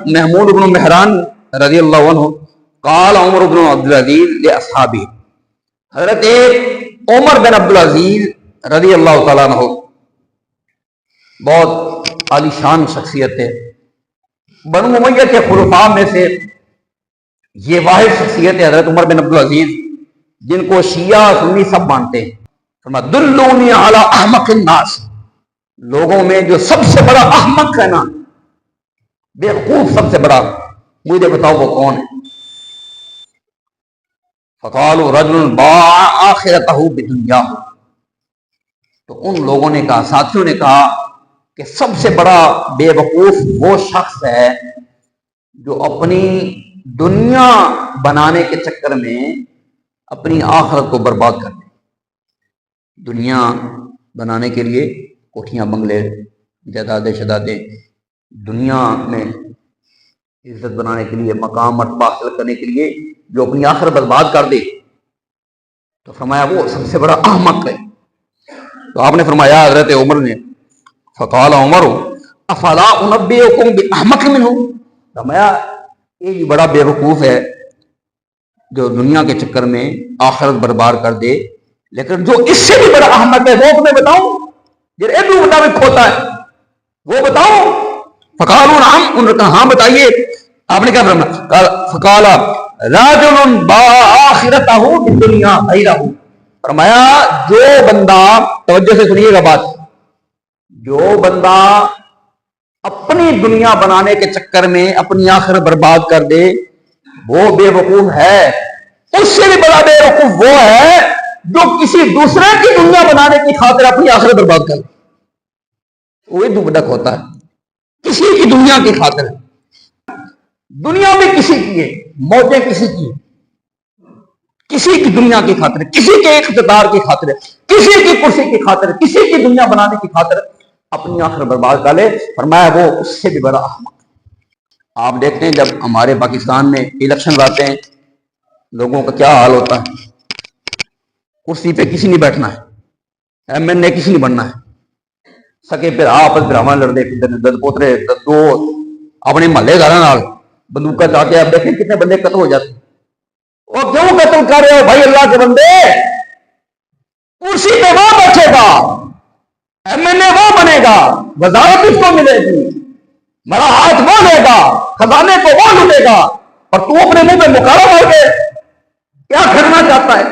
محمود بن مہران رضی اللہ عنہ قال عمر بن عبدالعزیز لاصحابہ، حضرت عمر بن عبدالعزیز رضی اللہ تعالیٰ عنہ بہت عالی شان شخصیت ہے، بنو امیہ کے خلفاء میں سے یہ واحد شخصیت ہے حضرت عمر بن عبدالعزیز جن کو شیعہ سنی سب مانتے ہیں۔ فرمایا دلونی علی احمق الناس، لوگوں میں جو سب سے بڑا احمق ہے نا، بیوقوف سب سے بڑا، مجھے بتاؤ وہ کون ہے؟ فقالوا رجل باع آخرتہ بدنیا، تو ان لوگوں نے کہا، ساتھیوں نے کہا کہ سب سے بڑا بے وقوف وہ شخص ہے جو اپنی دنیا بنانے کے چکر میں اپنی آخرت کو برباد کر دے۔ دنیا بنانے کے لیے کوٹھیاں بنگلے جائیدادیں شدادیں، دنیا میں عزت بنانے کے لیے مقام مرتبہ حاصل کرنے کے لیے جو اپنی آخرت برباد کر دے، تو فرمایا وہ سب سے بڑا احمق ہے۔ تو آپ نے فرمایا حضرت عمر نے، فقال عمر افلا انبئکم باحمق منہ، فرمایا یہ بھی بڑا بے وقوف ہے جو دنیا کے چکر میں آخرت برباد کر دے، لیکن جو اس سے بھی بڑا احمق ہے وہ تمہیں بتاؤں، جو ایڈو مطابق ہوتا ہے وہ بتاؤں؟ فقالوا نعم، انہوں نے کہا ہاں بتائیے۔ آپ نے کیا فرمایا؟ فقال رجل باع آخرتہ بالدنیا غیرہ، فرمایا جو بندہ، توجہ سے سنیے گا بات، جو بندہ اپنی دنیا بنانے کے چکر میں اپنی آخرت برباد کر دے وہ بے وقوف ہے۔ اس سے بھی بڑا بے وقوف وہ ہے جو کسی دوسرے کی دنیا بنانے کی خاطر اپنی آخرت برباد کر دے، وہی دوبدک ہوتا ہے، کسی کی دنیا کی خاطر۔ دنیا بھی کسی کی ہے، موتیں کسی کی، کسی کی دنیا کی خاطر، کسی کے اقتدار کی خاطر، کسی کی کرسی کی خاطر، کسی کی دنیا بنانے کی خاطر اپنی آخر برباد کر لے، فرمایا وہ اس سے بھی بڑا احمق۔ آپ دیکھتے ہیں جب ہمارے پاکستان میں الیکشن آتے ہیں لوگوں کا کیا حال ہوتا ہے، کرسی پہ کسی نہیں بیٹھنا ہے، ایم این اے کسی نہیں بننا ہے، سکے پھر آپس براہما لڑتے دد پوترے دو اپنے محلے دار بندوقہ چاہ کے، آپ دیکھیں کتنے بندے قتل ہو جاتے ہیں۔ اور کیوں قتل کر رہے ہو بھائی اللہ کے بندے؟ کرسی پہ وہ بیٹھے گا، ایم این اے وہ بنے گا، وزارت اس کو ملے گی، بڑا ہاتھ وہ لے گا، خزانے کو وہ لوٹے گا، اور تو اپنے منہ پہ مکارا مار کے کیا کرنا چاہتا ہے؟